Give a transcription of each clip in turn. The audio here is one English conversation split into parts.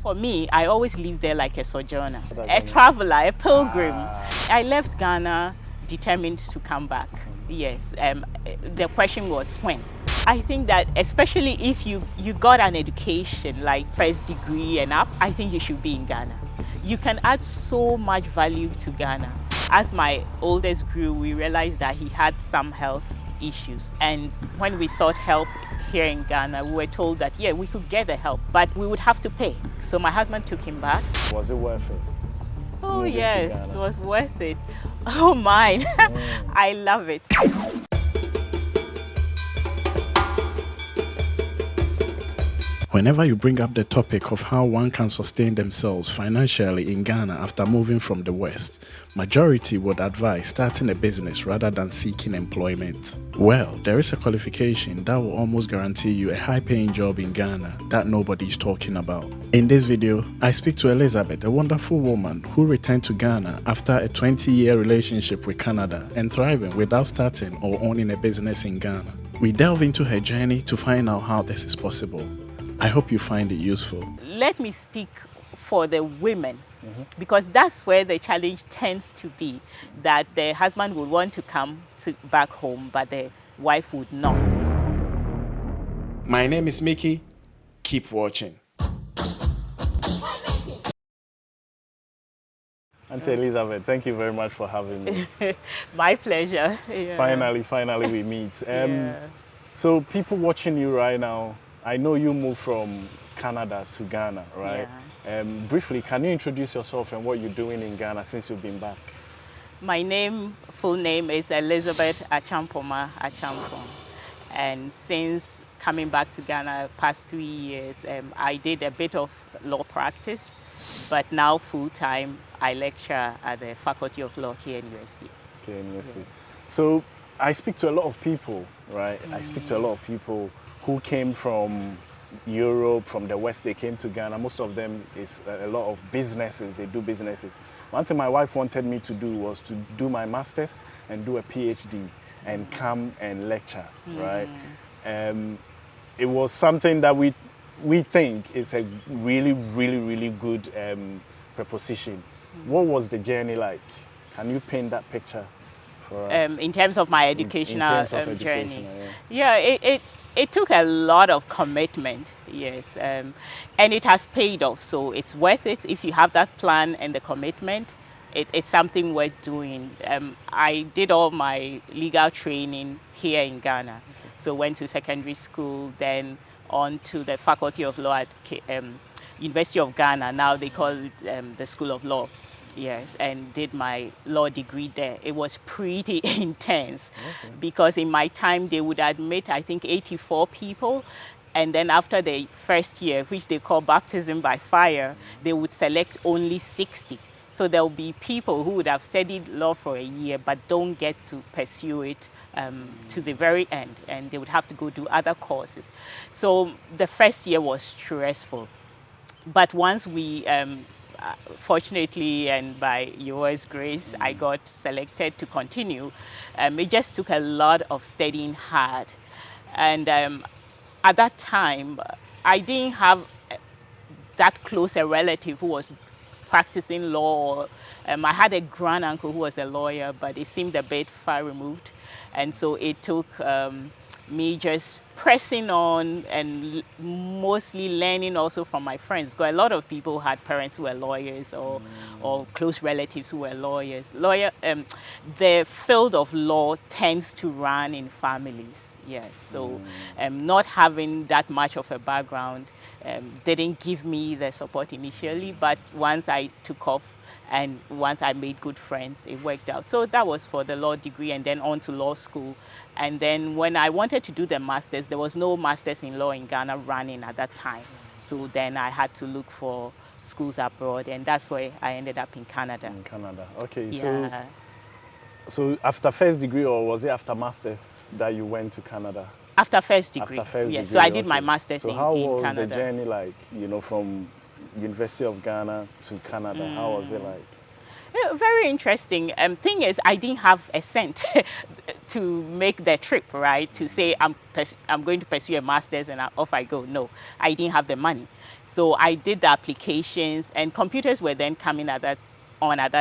For me, I always live there like a sojourner, a traveler, a pilgrim. I left Ghana determined to come back. Yes, the question was when. I think that especially if you got an education like first degree and up, I think you should be in Ghana. You can add so much value to Ghana. As my oldest grew, we realized that he had some health issues. And when we sought help here in Ghana, we were told that, yeah, we could get the help, but we would have to pay. So my husband took him back. Was it worth it? Oh, yes, it was worth it. Oh, mine. I love it. Whenever you bring up the topic of how one can sustain themselves financially in Ghana after moving from the West, majority would advise starting a business rather than seeking employment. Well, there is a qualification that will almost guarantee you a high-paying job in Ghana that nobody is talking about. In this video, I speak to Elizabeth, a wonderful woman who returned to Ghana after a 20-year relationship with Canada and thriving without starting or owning a business in Ghana. We delve into her journey to find out how this is possible. I hope you find it useful. Let me speak for the women, because that's where the challenge tends to be, that the husband would want to come back home, but the wife would not. My name is Mickey. Keep watching. Auntie Elizabeth, thank you very much for having me. My pleasure. Yeah. Finally we meet. So people watching you right now, I know you moved from Canada to Ghana, right? Yeah. Briefly, can you introduce yourself and what you're doing in Ghana since you've been back? My full name is Elizabeth Achampoma Achampong. And since coming back to Ghana past 3 years, I did a bit of law practice, but now full-time I lecture at the Faculty of Law here in University. Okay, University. Yeah. So I speak to a lot of people, right? I speak to a lot of people who came from Europe, from the West, they came to Ghana. Most of them is a lot of businesses, they do businesses. One thing my wife wanted me to do was to do my master's and do a PhD and come and lecture, right? It was something that we think is a really good proposition. What was the journey like? Can you paint that picture for us? In terms of my educational journey? Yeah, it took a lot of commitment, yes, and it has paid off. So it's worth it if you have that plan and the commitment. It's something worth doing. I did all my legal training here in Ghana. So went to secondary school, then on to the Faculty of Law at University of Ghana. Now they call it the School of Law. Yes, and did my law degree there. It was pretty intense because in my time they would admit, I think, 84 people. And then after the first year, which they call baptism by fire, they would select only 60. So there will be people who would have studied law for a year but don't get to pursue it to the very end. And they would have to go do other courses. So the first year was stressful. But once we fortunately and by yours grace, I got selected to continue. It just took a lot of studying hard. And at that time, I didn't have that close a relative who was practicing law. I had a grand uncle who was a lawyer, but it seemed a bit far removed. And so it took me just pressing on and mostly learning also from my friends, because a lot of people had parents who were lawyers or close relatives who were lawyers. The field of law tends to run in families, yes. So not having that much of a background didn't give me the support initially, but once I took off and once I made good friends, it worked out. So that was for the law degree and then on to law school. And then when I wanted to do the master's, there was no master's in law in Ghana running at that time. So then I had to look for schools abroad, and that's where I ended up in Canada. In Canada, okay. Yeah. So after first degree, or was it after master's that you went to Canada? After first degree, after first yes. Degree, So I did my master's in Canada. So how was the journey like, from University of Ghana to Canada? How was it like? Very interesting. Thing is, I didn't have a cent to make the trip, right? To say I'm going to pursue a master's and off I go. No, I didn't have the money. So I did the applications, and computers were then coming at that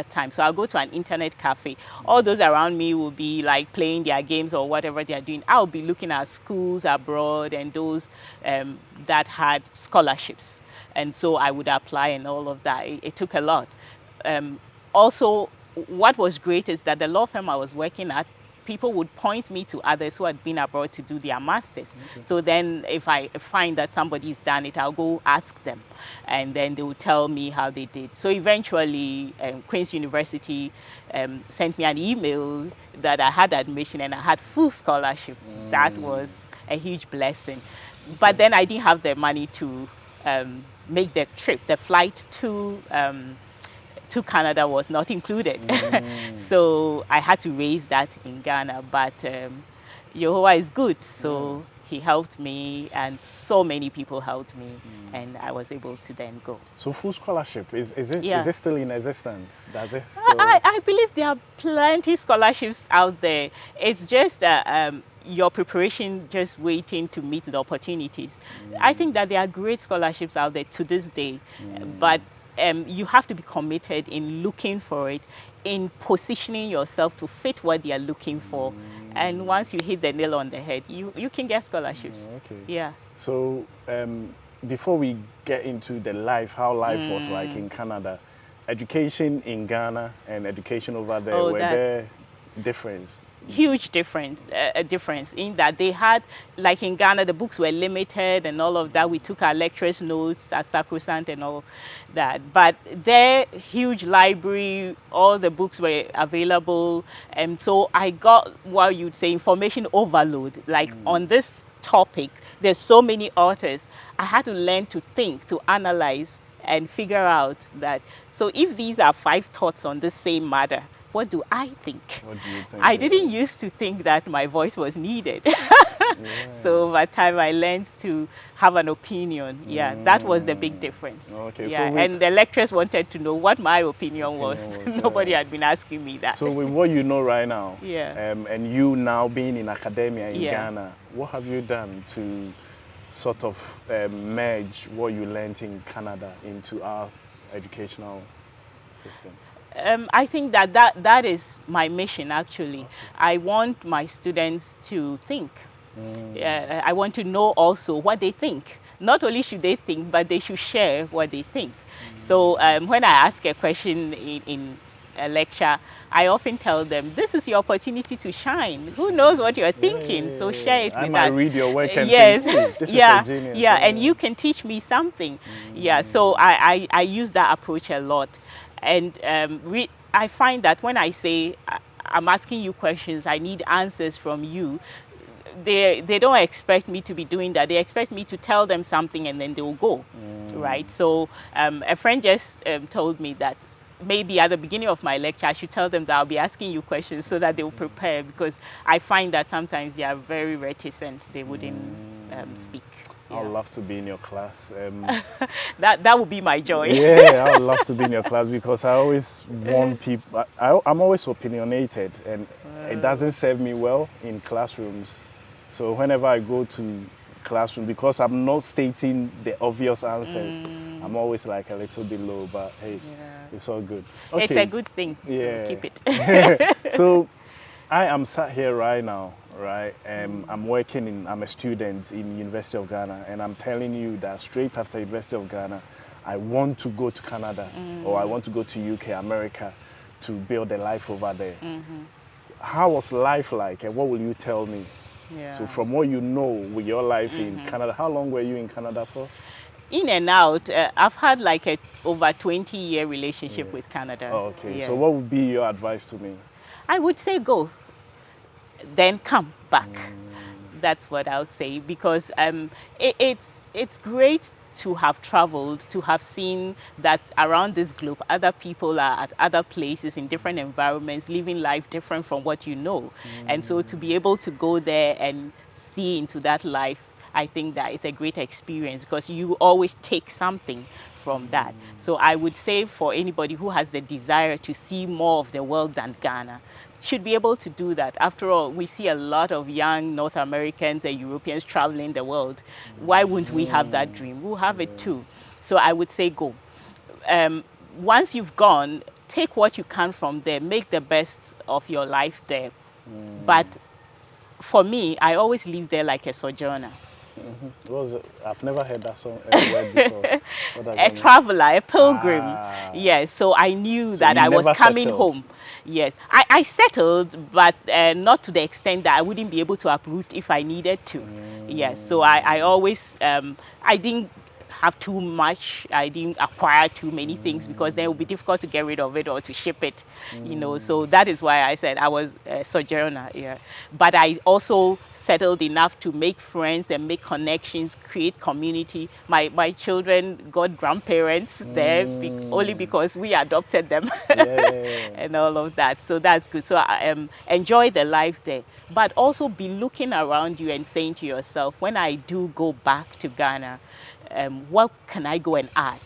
time. So I'll go to an internet cafe. All those around me will be like playing their games or whatever they're doing. I'll be looking at schools abroad and those that had scholarships. And so I would apply and all of that. It took a lot. Also, what was great is that the law firm I was working at, people would point me to others who had been abroad to do their masters. Okay. So then if I find that somebody's done it, I'll go ask them. And then they will tell me how they did. So eventually, Queen's University sent me an email that I had admission and I had full scholarship. That was a huge blessing. But then I didn't have the money to make the trip. The flight to Canada was not included. So I had to raise that in Ghana, but Yehovah is good. So he helped me and so many people helped me and I was able to then go. So full scholarship, is it still in existence? Does it still... I believe there are plenty scholarships out there. It's just your preparation just waiting to meet the opportunities. I think that there are great scholarships out there to this day, but you have to be committed in looking for it, in positioning yourself to fit what they are looking for. And once you hit the nail on the head, you can get scholarships. Okay. Yeah. So before we get into how life was like in Canada, education in Ghana and education over there, were there difference? Huge difference in that they had, like in Ghana, the books were limited and all of that. We took our lecturers' notes as sacrosanct and all that. But their huge library, all the books were available. And so I got what you'd say information overload. Like on this topic, there's so many authors. I had to learn to think, to analyze and figure out that. So if these are 5 thoughts on the same matter, what do I think? What do you think? I didn't used to think that my voice was needed. So by the time I learned to have an opinion, that was the big difference. Okay, yeah, so and the lecturers wanted to know what my opinion was. Nobody had been asking me that. So with what you know right now, and you now being in academia in Ghana, what have you done to sort of merge what you learned in Canada into our educational system? I think that is my mission, actually. I want my students to think. I want to know also what they think. Not only should they think, but they should share what they think. So when I ask a question in a lecture, I often tell them, this is your opportunity to shine. Who knows what you're thinking? So share it with us. I might read your work and yes. think, this is a genius. And you can teach me something. So I use that approach a lot. And I find that when I say I'm asking you questions, I need answers from you, they don't expect me to be doing that. They expect me to tell them something and then they will go, right? So a friend just told me that maybe at the beginning of my lecture, I should tell them that I'll be asking you questions so that they will prepare, because I find that sometimes they are very reticent. They wouldn't speak. I'd love to be in your class. That would be my joy. Yeah, I would love to be in your class, because I always want people, I'm always opinionated, and it doesn't serve me well in classrooms. So whenever I go to classroom, because I'm not stating the obvious answers, I'm always like a little bit low, but hey, it's all good. Okay. It's a good thing, so keep it. So I am sat here right now, right? I'm a student in University of Ghana, and I'm telling you that straight after University of Ghana, I want to go to Canada or I want to go to UK, America, to build a life over there. How was life like, and what will you tell me? So from what you know with your life in Canada, how long were you in Canada for? In and out. I've had like a over 20-year relationship with Canada. Oh, okay. Yes. So what would be your advice to me? I would say go, then come back. That's what I'll say, because it's great to have traveled, to have seen that around this globe, other people are at other places in different environments, living life different from what you know. And so to be able to go there and see into that life, I think that it's a great experience, because you always take something from that. So I would say for anybody who has the desire to see more of the world than Ghana, should be able to do that. After all, we see a lot of young North Americans and Europeans traveling the world. Why wouldn't we have that dream? We'll have it too. So I would say go. Once you've gone, take what you can from there, make the best of your life there. But for me, I always live there like a sojourner. I've never heard that song word before. A traveler, a pilgrim. Yes, so I knew that I was coming home. Yes, I settled, but not to the extent that I wouldn't be able to uproot if I needed to. Yes, so I always, I didn't have too much. I didn't acquire too many things because then it would be difficult to get rid of it or to ship it, you know. So that is why I said I was a sojourner. Yeah, but I also settled enough to make friends and make connections, create community. My children got grandparents there only because we adopted them, and all of that. So that's good. So I enjoy the life there, but also be looking around you and saying to yourself, when I do go back to Ghana, what can I go and add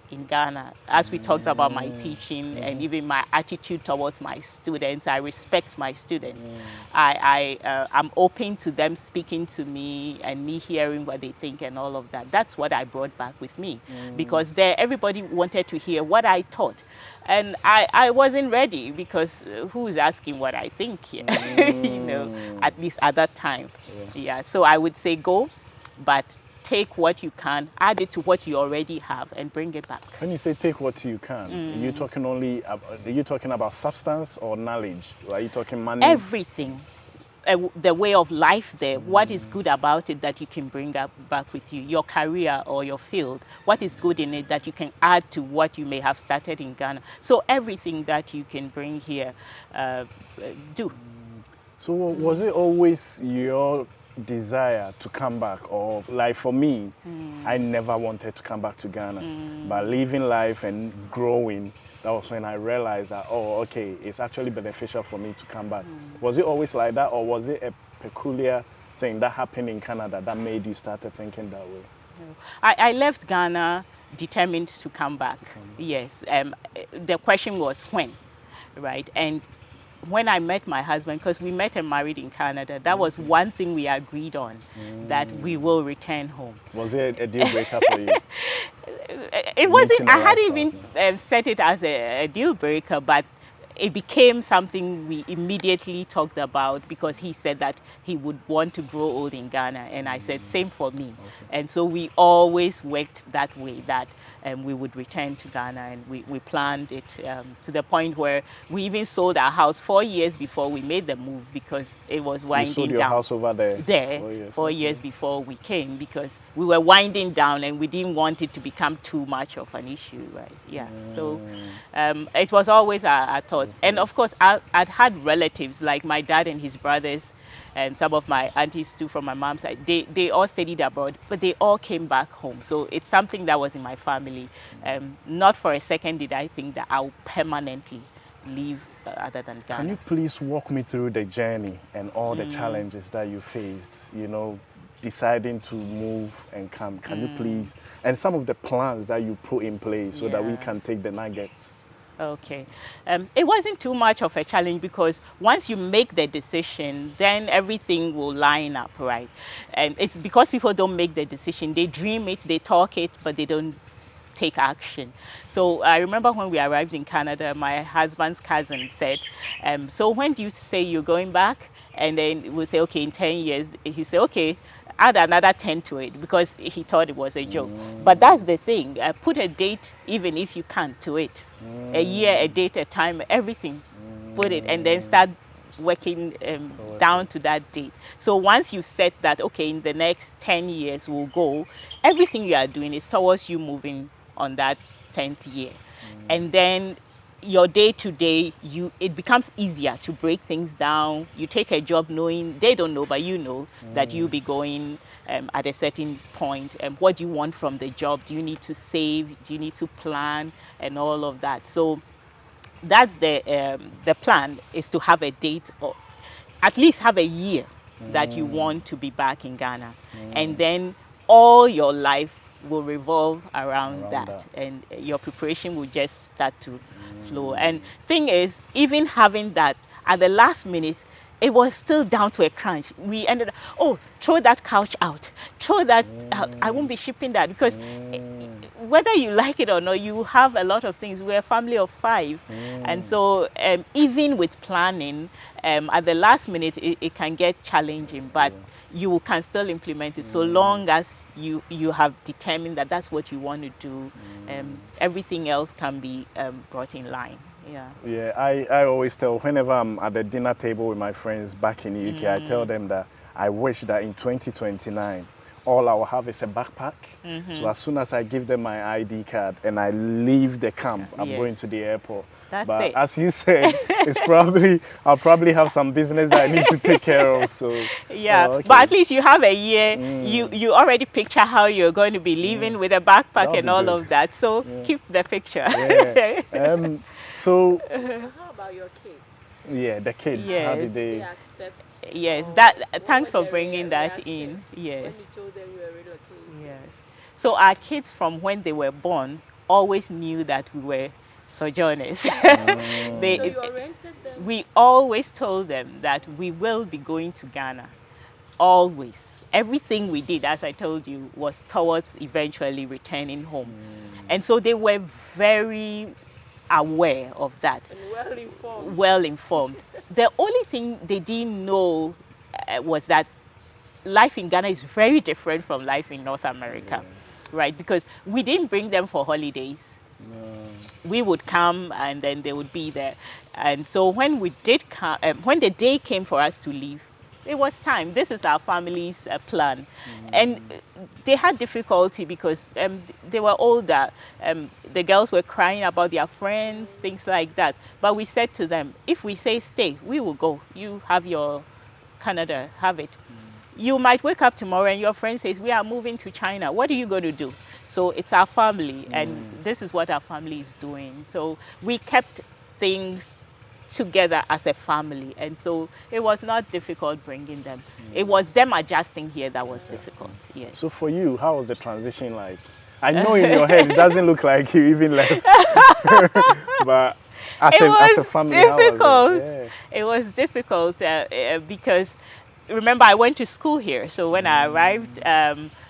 in Ghana? As we talked about my teaching and even my attitude towards my students, I respect my students. I'm open to them speaking to me and me hearing what they think and all of that. That's what I brought back with me because there everybody wanted to hear what I taught. And I wasn't ready because who's asking what I think here? You know, at least at that time. Yeah, so I would say go, but take what you can, add it to what you already have, and bring it back. When you say take what you can, are you talking about substance or knowledge? Are you talking money? Everything. The way of life there, what is good about it that you can bring back with you, your career or your field, what is good in it that you can add to what you may have started in Ghana. So everything that you can bring here, do. So was it always your desire to come back? Or like for me, I never wanted to come back to Ghana, but living life and growing, that was when I realized that, oh, okay, it's actually beneficial for me to come back. Was it always like that, or was it a peculiar thing that happened in Canada that made you start thinking that way? I left Ghana determined to come back. Yes, the question was when, right? And when I met my husband, because we met and married in Canada, that was one thing we agreed on, that we will return home. Was it a deal breaker for you? It wasn't, I hadn't even set it as a deal breaker, but it became something we immediately talked about because he said that he would want to grow old in Ghana, and I said same for me. And so we always worked that way, that we would return to Ghana, and we planned it to the point where we even sold our house 4 years before we made the move because it was winding down. You sold your house over there? 4 years before we came because we were winding down and we didn't want it to become too much of an issue, right? Yeah. So it was always our thought. And of course, I'd had relatives like my dad and his brothers, and some of my aunties too from my mom's side. They all studied abroad, but they all came back home. So it's something that was in my family. Not for a second did I think that I'll permanently leave other than Ghana. Can you please walk me through the journey and all the challenges that you faced, you know, deciding to move and come? Can you please, and some of the plans that you put in place so that we can take the nuggets? Okay. It wasn't too much of a challenge because once you make the decision, then everything will line up, right? And it's because people don't make the decision. They dream it, they talk it, but they don't take action. So I remember when we arrived in Canada, my husband's cousin said, so when do you say you're going back? And then we'll say, okay, in 10 years. He said, okay, add another 10 to it because he thought it was a joke. But that's the thing. Put a date, even if you can't, to it. A year, a date, a time, everything. Put it and then start working down to that date. So once you set that, okay, in the next 10 years we'll go, everything you are doing is towards you moving on that 10th year. And then your day-to-day, it becomes easier to break things down. You take a job knowing, they don't know, but you know that you'll be going at a certain point. And what do you want from the job? Do you need to save? Do you need to plan? And all of that. So that's the plan, is to have a date, or at least have a year that you want to be back in Ghana. And then all your life will revolve around that, and your preparation will just start to flow. And thing is, even having that, at the last minute, it was still down to a crunch. We ended up, oh, throw that couch out, throw that out. I won't be shipping that because whether you like it or not, you have a lot of things. We're a family of 5. And so even with planning, at the last minute, it can get challenging, but you can still implement it so long as you have determined that that's what you want to do. Everything else can be brought in line. Yeah, I always tell, whenever I'm at the dinner table with my friends back in the UK, I tell them that I wish that in 2029, all I will have is a backpack. So as soon as I give them my ID card and I leave the camp, I'm going to the airport. That's but it. As you said, I'll probably have some business that I need to take care of. So but at least you have a year. You already picture how you're going to be living with a backpack and all of that. So keep the picture. So how about your kids? Yeah, the kids. Yes. How did they accept? Yes, thanks for bringing that in. Yes. When you told them you were relocating. Yes. So our kids, from when they were born, always knew that we were sojourners. So you oriented them? We always told them that we will be going to Ghana. Always. Everything we did, as I told you, was towards eventually returning home. And so they were very aware of that. And well informed. Well informed. The only thing they didn't know was that life in Ghana is very different from life in North America, right? Because we didn't bring them for holidays. We would come and then they would be there. And so when we did come, when the day came for us to leave, it was time. This is our family's plan. And they had difficulty because they were older. The girls were crying about their friends, things like that. But we said to them, if we say stay, we will go. You have your Canada, have it. You might wake up tomorrow and your friend says, we are moving to China. What are you going to do? So it's our family, and this is what our family is doing. So we kept things together as a family, and so it was not difficult bringing them. It was them adjusting here that was difficult. Yes. So for you, how was the transition like? I know in your head it doesn't look like you even left, but as a family, difficult. How was it? It was difficult because remember I went to school here, so when I arrived,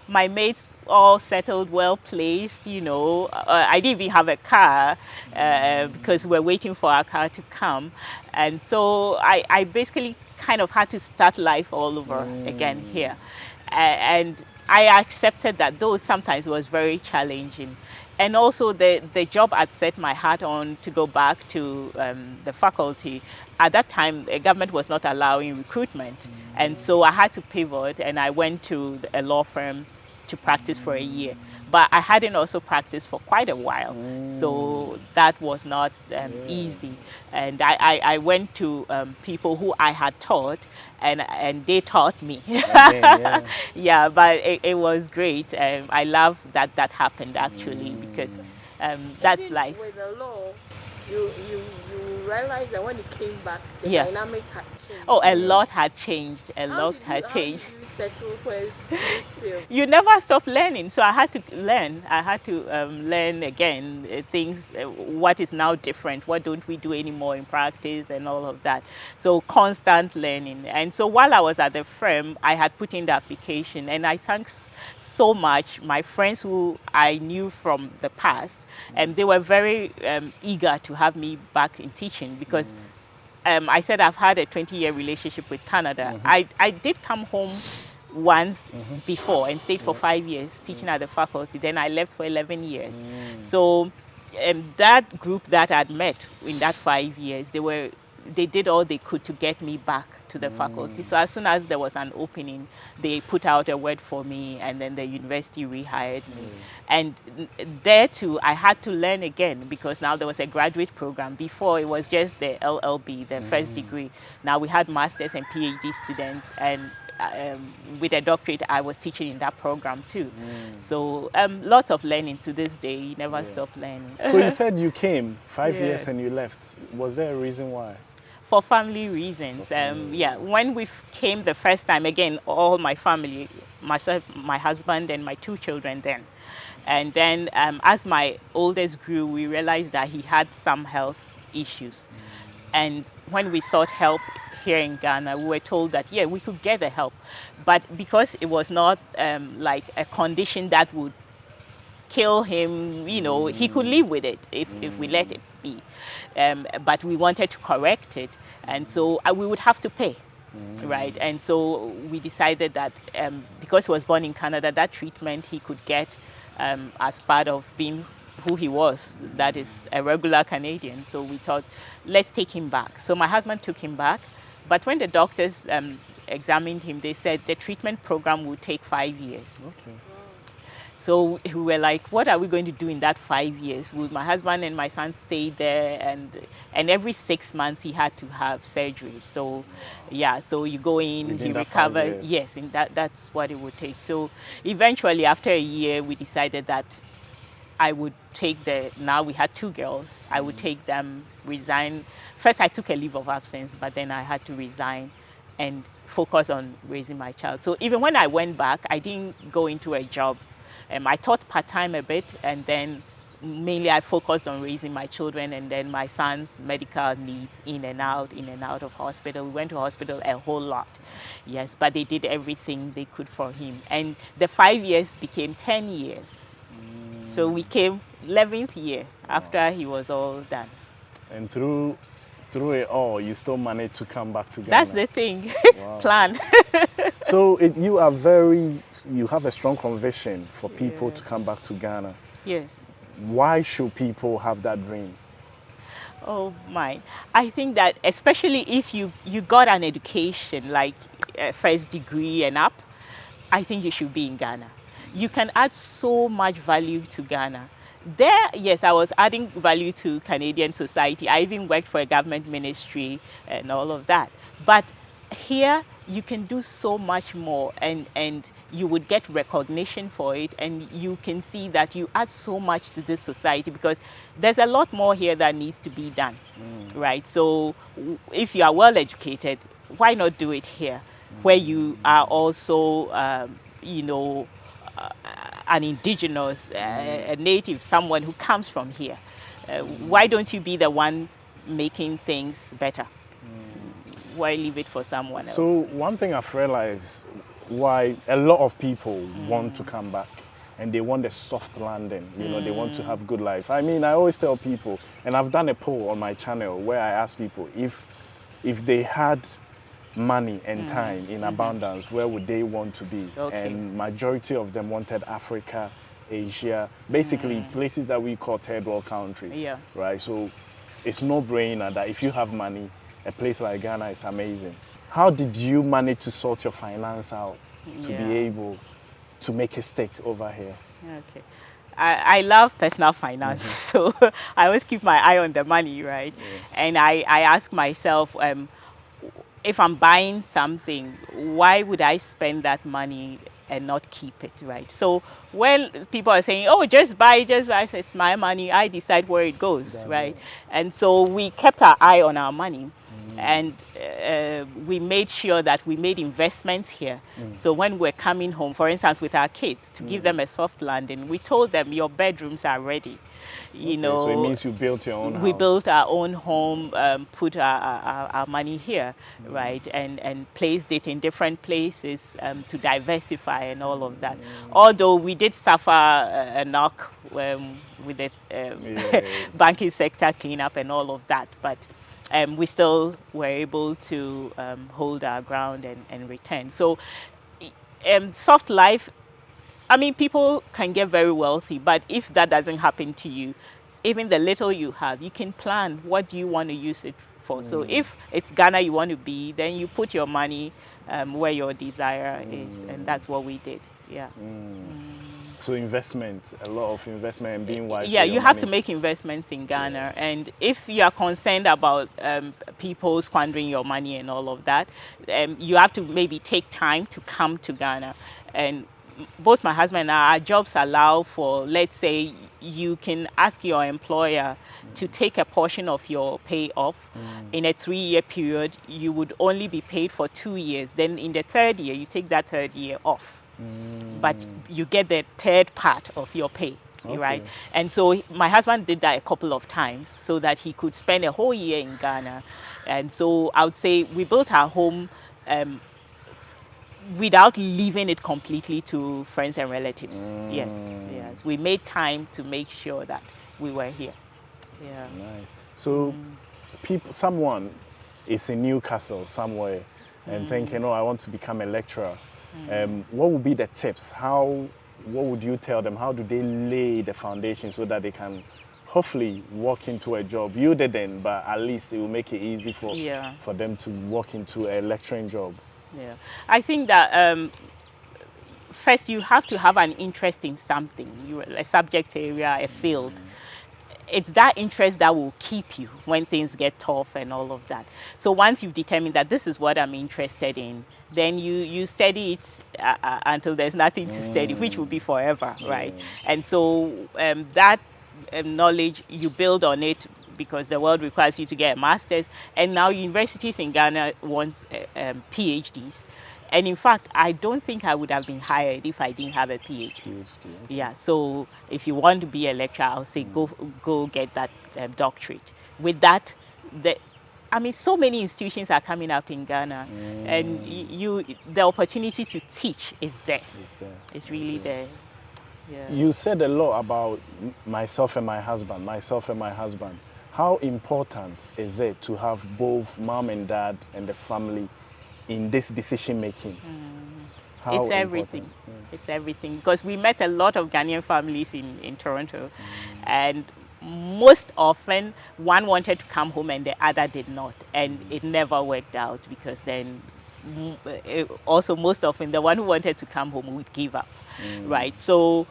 my mates all settled, well placed, you know. I didn't even have a car because we're waiting for our car to come. And so I basically kind of had to start life all over again here. And I accepted that, though sometimes it was very challenging. And also the job I'd set my heart on to go back to the faculty. At that time, the government was not allowing recruitment. And so I had to pivot, and I went to a law firm to practice for a year. But I hadn't also practiced for quite a while. So that was not easy. And I went to people who I had taught, and they taught me. Yeah, but it was great. I love that happened, actually, because that's life. With the law, you realized that when you came back, the dynamics had changed. Oh, a lot had changed. How did you settle for a smooth sail? You never stop learning, so I had to learn. I had to learn again things. What is now different? What don't we do anymore in practice, and all of that. So constant learning. And so while I was at the firm, I had put in the application, and I thank so much my friends who I knew from the past, and they were very eager to have me back in teaching because I said I've had a 20-year relationship with Canada. I did come home once before and stayed for 5 years teaching at the faculty. Then I left for 11 years. So that group that I'd met in that 5 years, they did all they could to get me back to the faculty. So as soon as there was an opening, they put out a word for me, and then the university rehired me. And there too, I had to learn again because now there was a graduate program. Before it was just the LLB, the first degree. Now we had masters and PhD students, and with a doctorate, I was teaching in that program too. So lots of learning to this day. You never stop learning. So you said you came 5 years and you left. Was there a reason why? For family reasons. When we came the first time, again, all my family, myself, my husband, and my 2 children then. And then as my oldest grew, we realized that he had some health issues. And when we sought help here in Ghana, we were told that, yeah, we could get the help. But because it was not like a condition that would kill him, you know, he could live with it if we let it be. But we wanted to correct it. And so we would have to pay. Right, and so we decided that because he was born in Canada, that treatment he could get as part of being who he was, that is a regular Canadian. So we thought, let's take him back. So my husband took him back, but when the doctors examined him, they said the treatment program would take 5 years. Okay. So we were like, what are we going to do in that 5 years? Would my husband and my son stay there? And every 6 months he had to have surgery. So yeah, so you go in, Within he that recovered. 5 years. Yes, and that's what it would take. So eventually, after a year, we decided that I would take now we had 2 girls, I would take them, resign. First I took a leave of absence, but then I had to resign and focus on raising my child. So even when I went back, I didn't go into a job. I taught part-time a bit, and then mainly I focused on raising my children and then my son's medical needs in and out of hospital. We went to hospital a whole lot, yes, but they did everything they could for him. And the 5 years became 10 years. So we came 11th year after he was all done. And through it all, you still managed to come back to Ghana. That's the thing. Wow. Plan. So you have a strong conviction for people to come back to Ghana. Yes. Why should people have that dream? Oh my. I think that especially if you got an education like a first degree and up, I think you should be in Ghana. You can add so much value to Ghana. There, yes, I was adding value to Canadian society. I even worked for a government ministry and all of that. But here, you can do so much more, and you would get recognition for it, and you can see that you add so much to this society, because there's a lot more here that needs to be done, right? So if you are well educated, why not do it here, where you are also, an indigenous, a native, someone who comes from here? Why don't you be the one making things better? Why leave it for someone else? So one thing I've realized why a lot of people want to come back, and they want a soft landing, they want to have good life. I mean, I always tell people, and I've done a poll on my channel where I ask people if they had money and time in abundance, where would they want to be? Okay. And majority of them wanted Africa, Asia, basically places that we call third world countries. Yeah. Right? So it's no-brainer that if you have money, a place like Ghana is amazing. How did you manage to sort your finance out to be able to make a stake over here? Okay. I love personal finance, so I always keep my eye on the money, right? Yeah. And I ask myself, if I'm buying something, why would I spend that money and not keep it, right? So when people are saying, oh, just buy, so it's my money, I decide where it goes, right? And so we kept our eye on our money. And we made sure that we made investments here. So when we're coming home, for instance, with our kids, to give them a soft landing, we told them your bedrooms are ready. So it means you built your own house. We built our own home, put our money here, right, and placed it in different places to diversify and all of that. Although we did suffer a knock with the banking sector cleanup and all of that, but we still were able to hold our ground and return. So soft life, I mean, people can get very wealthy, but if that doesn't happen to you, even the little you have, you can plan what you want to use it for. So if it's Ghana you want to be, then you put your money where your desire is, and that's what we did. Yeah. So investment, a lot of investment, and being wise. Yeah, you have to make investments in Ghana, and if you are concerned about people squandering your money and all of that, you have to maybe take time to come to Ghana. And both my husband and I, our jobs allow for, let's say, you can ask your employer to take a portion of your pay off. In a 3-year period, you would only be paid for 2 years. Then in the 3rd year, you take that 3rd year off. But you get the 3rd part of your pay. right? And so my husband did that a couple of times so that he could spend a whole year in Ghana. And so I would say we built our home without leaving it completely to friends and relatives. Yes. We made time to make sure that we were here. Yeah. Nice. So someone is in Newcastle somewhere and thinking, oh, I want to become a lecturer. What would be the tips? What would you tell them? How do they lay the foundation so that they can hopefully walk into a job? You didn't, but at least it will make it easy for them to walk into a lecturing job. Yeah, I think that first you have to have an interest in something, a subject area, a field. It's that interest that will keep you when things get tough and all of that. So once you've determined that this is what I'm interested in, then you study it until there's nothing to study, which will be forever, right? And so that knowledge, you build on it because the world requires you to get a master's. And now universities in Ghana want PhDs. And in fact, I don't think I would have been hired if I didn't have a PhD. Yeah, so if you want to be a lecturer, I'll say go get that doctorate. With that, so many institutions are coming up in Ghana, and the opportunity to teach is there. It's really there. Yeah. You said a lot about myself and my husband. How important is it to have both mom and dad and the family in this decision making? It's everything. It's everything, because we met a lot of Ghanaian families in Toronto, and most often one wanted to come home and the other did not, and it never worked out, because then also most often the one who wanted to come home would give up, right? So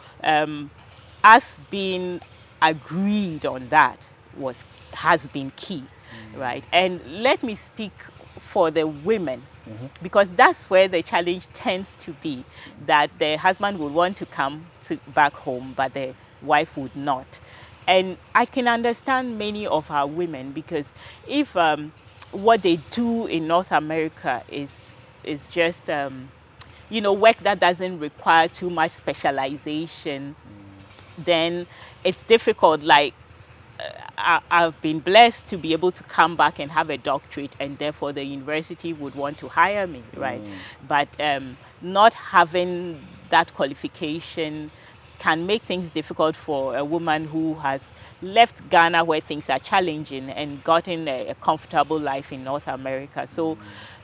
us being agreed on that has been key, right? And let me speak for the women, because that's where the challenge tends to be, that the husband would want to come back home, but the wife would not. And I can understand many of our women, because if what they do in North America is just work that doesn't require too much specialization, then it's difficult. Like I've been blessed to be able to come back and have a doctorate, and therefore the university would want to hire me, right? But not having that qualification can make things difficult for a woman who has left Ghana, where things are challenging, and gotten a comfortable life in North America. So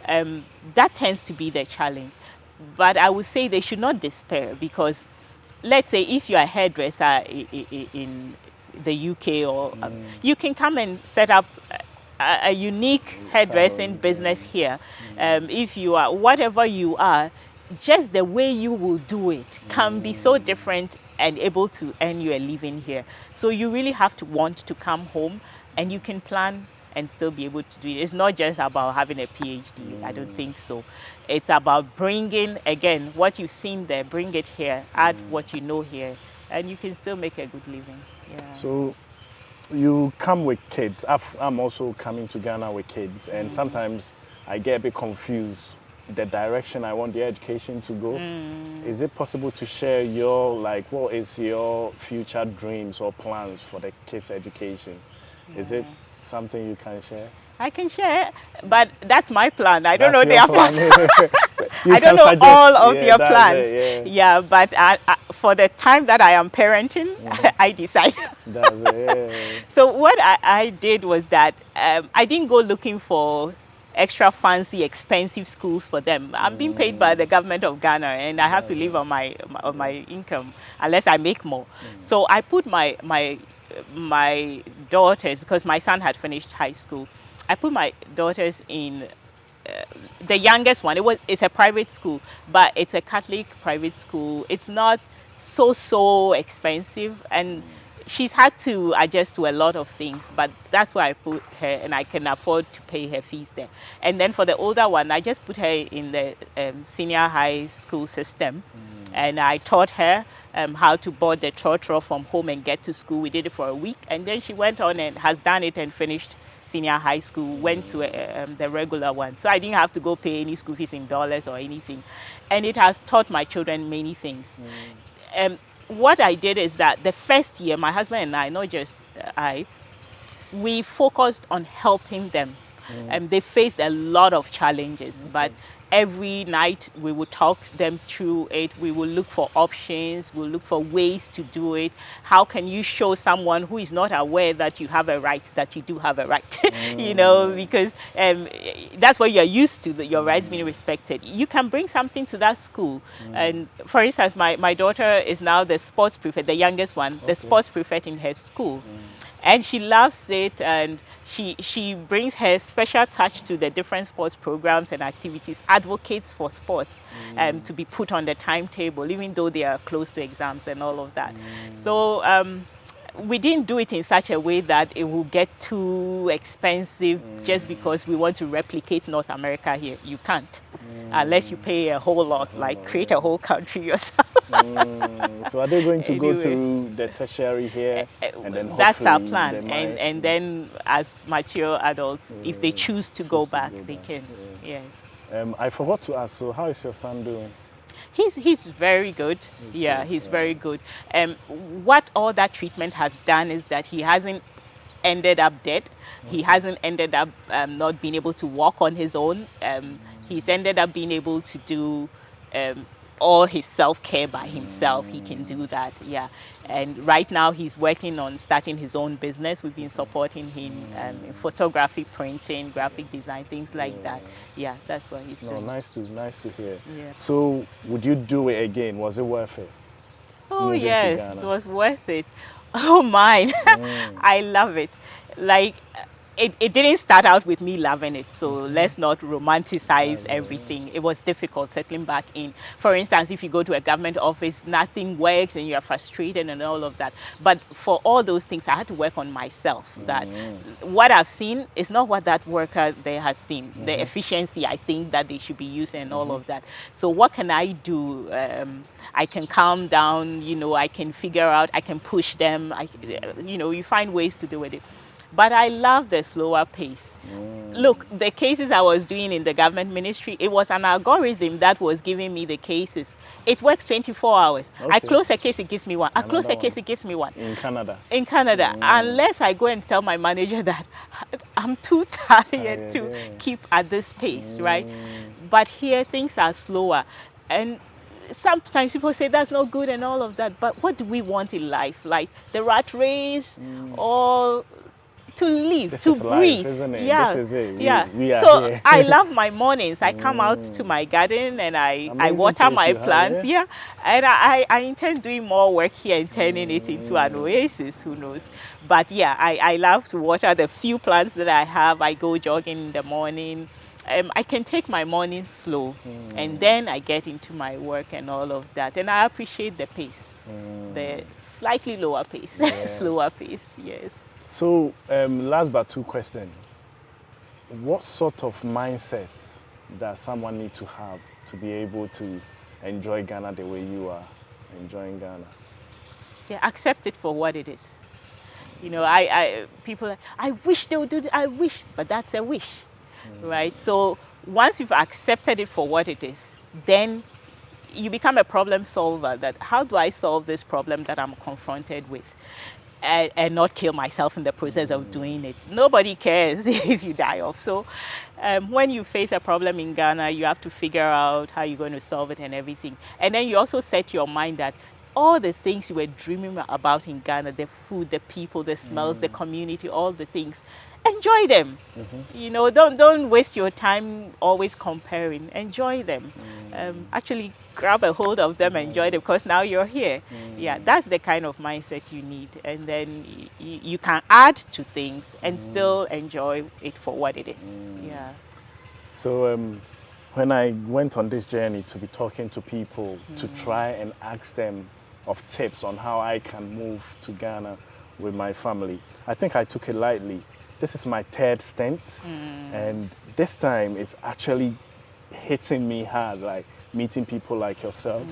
that tends to be the challenge. But I would say they should not despair, because let's say if you're a hairdresser in the UK, or you can come and set up a unique hairdressing business here. If you are, whatever you are, just the way you will do it can be so different and able to earn you a living here. So you really have to want to come home, and you can plan and still be able to do it. It's not just about having a PhD. I don't think so. It's about bringing, again, what you've seen there, bring it here, add what you know here, and you can still make a good living. Yeah. So you come with kids. I'm also coming to Ghana with kids, and sometimes I get a bit confused the direction I want their education to go. Is it possible to share what is your future dreams or plans for the kids' education? Is it something you can share? I can share, but that's my plan. I don't know their plans. I don't know suggest, all of your plans. Yeah, but for the time that I am parenting, I decided. So what I did was that I didn't go looking for extra fancy, expensive schools for them. I'm being paid by the government of Ghana, and I have to live on my income unless I make more. So I put my daughters, because my son had finished high school, I put my daughters in the youngest one. It's a private school, but it's a Catholic private school. It's not so expensive, and she's had to adjust to a lot of things, but that's where I put her, and I can afford to pay her fees there. And then for the older one, I just put her in the senior high school system, and I taught her how to board the trotro from home and get to school. We did it for a week, and then she went on and has done it and finished senior high school, went to the regular one. So I didn't have to go pay any school fees in dollars or anything. And it has taught my children many things. what I did is that the first year, my husband and I, not just we focused on helping them. They faced a lot of challenges, but every night we would talk them through it. We will look for options. We'll look for ways to do it. How can you show someone who is not aware that you have a right, that you do have a right? You know, because that's what you're used to, that your rights being respected. You can bring something to that school. And for instance, my daughter is now the sports prefect, the youngest one, the sports prefect in her school. And she loves it, and she brings her special touch to the different sports programs and activities, advocates for sports to be put on the timetable, even though they are close to exams and all of that. So we didn't do it in such a way that it will get too expensive just because we want to replicate North America here. You can't, unless you pay a whole lot, like create a whole country yourself. So are they going to go through the tertiary here, and then that's our plan, and then as mature adults, if they choose to go back, they can. Yes. I forgot to ask, so how is your son doing? He's very good. He's very good. What all that treatment has done is that he hasn't ended up dead. He hasn't ended up not being able to walk on his own. He's ended up being able to do all his self-care by himself. He can do that, and right now he's working on starting his own business. We've been supporting him in photography, printing, graphic design, things like that. That's what he's doing. Nice to hear. So would you do it again? Was it worth it? Oh yes, it was worth it. Oh my, I love it. Like, it didn't start out with me loving it, so let's not romanticize everything. It was difficult settling back in. For instance, if you go to a government office, nothing works and you're frustrated and all of that. But for all those things, I had to work on myself. That what I've seen is not what that worker there has seen. The efficiency I think that they should be using and all of that. So what can I do? I can calm down, I can figure out, I can push them. You find ways to do it. But I love the slower pace. Look, the cases I was doing in the government ministry, it was an algorithm that was giving me the cases. It works 24 hours. I close a case, it gives me one. I close a case, it gives me one. In Canada? In Canada. Unless I go and tell my manager that I'm too tired to keep at this pace, right? But here, things are slower. And sometimes people say that's not good and all of that. But what do we want in life? Like the rat race or to live, to breathe. Life, isn't it? Yeah, this is it. We are so here. I love my mornings. I come out to my garden and I water my plants. And I intend doing more work here and turning it into an oasis. Who knows? But I love to water the few plants that I have. I go jogging in the morning. I can take my morning slow, and then I get into my work and all of that. And I appreciate the pace, the slightly lower pace, slower pace. Yes. So, last but two questions. What sort of mindset does someone need to have to be able to enjoy Ghana the way you are enjoying Ghana? Accept it for what it is. People, I wish they would do this, I wish, but that's a wish, right? So once you've accepted it for what it is, then you become a problem solver. That how do I solve this problem that I'm confronted with? And not kill myself in the process of doing it. Nobody cares if you die off. So when you face a problem in Ghana, you have to figure out how you're going to solve it and everything. And then you also set your mind that all the things you were dreaming about in Ghana, the food, the people, the smells, the community, all the things, enjoy them. Don't waste your time always comparing. Enjoy them. Actually grab a hold of them and enjoy them, because now you're here. That's the kind of mindset you need, and then you can add to things and still enjoy it for what it is. So when I went on this journey to be talking to people to try and ask them of tips on how I can move to Ghana with my family, I think I took it lightly. This is my third stint, and this time it's actually hitting me hard, like meeting people like yourself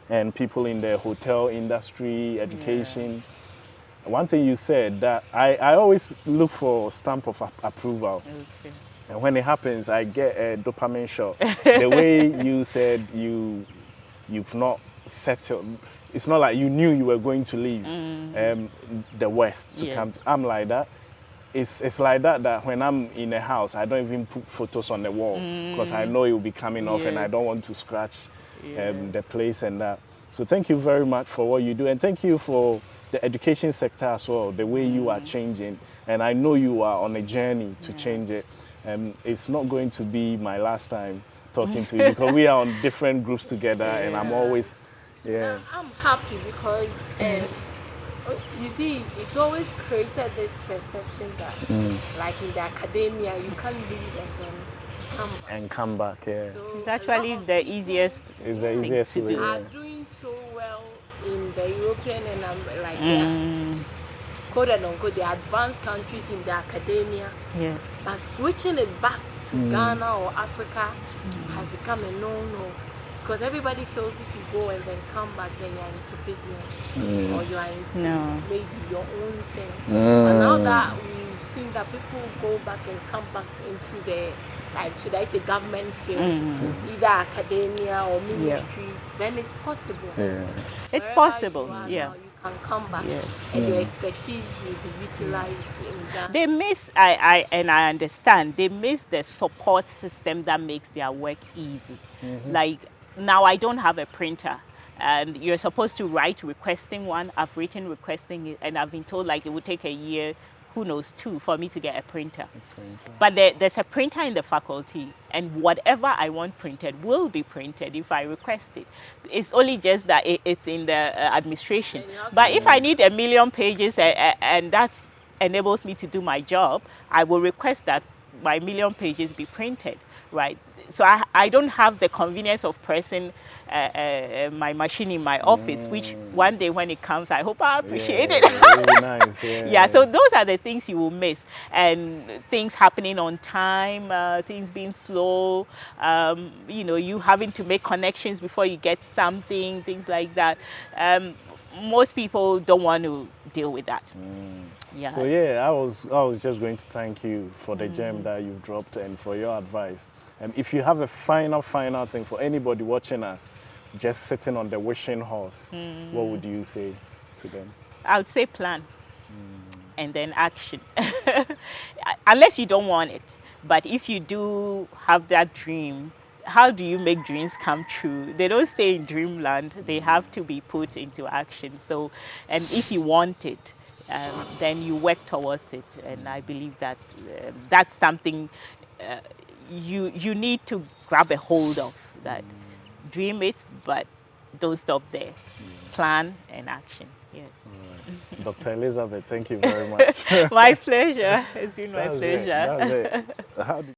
and people in the hotel industry, education. One thing you said, that I always look for stamp of approval. And when it happens, I get a dopamine shot. The way you said you've not settled, it's not like you knew you were going to leave the West to come. I'm like that. It's like that when I'm in a house, I don't even put photos on the wall because I know it will be coming off and I don't want to scratch the place and that. So thank you very much for what you do, and thank you for the education sector as well, the way you are changing. And I know you are on a journey to change it. It's not going to be my last time talking to you because we are on different groups together and I'm always, I'm happy because you see, it's always created this perception that, like in the academia, you can't leave and then come back. Yeah. So it's actually the easiest. It's the easiest way. They are doing so well in the European and like quote and unquote the advanced countries in the academia. Yes. But switching it back to Ghana or Africa has become a no-no. Because everybody feels if you go and then come back, then you're into business or you're into maybe your own thing. But now that we've seen that people go back and come back into the, like, should I say, government field, either academia or ministries, then it's possible. Yeah. It's Wherever possible, you are yeah. now, you can come back and your expertise will be utilized in that. They miss, I understand, they miss the support system that makes their work easy. Like, now I don't have a printer and you're supposed to write requesting one. I've written requesting it and I've been told like it would take a year, who knows, 2 for me to get a printer. But there's a printer in the faculty and whatever I want printed will be printed if I request it. It's only just that it's in the administration. But if I need 1 million pages and that enables me to do my job, I will request that my 1 million pages be printed, right? So I don't have the convenience of pressing my machine in my office, which one day when it comes, I hope I appreciate it. Really nice, yeah, so those are the things you will miss. And things happening on time, things being slow, you know, you having to make connections before you get something, things like that. Most people don't want to deal with that. Yeah. So yeah, I was just going to thank you for the gem that you've dropped and for your advice. If you have a final thing for anybody watching us, just sitting on the wishing horse, what would you say to them? I would say plan and then action. Unless you don't want it. But if you do have that dream, how do you make dreams come true? They don't stay in dreamland. They have to be put into action. So, and if you want it, then you work towards it. And I believe that that's something you need to grab a hold of. That dream it, but don't stop there. Plan and action. Yes. Right. Dr. Elizabeth, thank you very much. My pleasure. It's been my pleasure. That's it.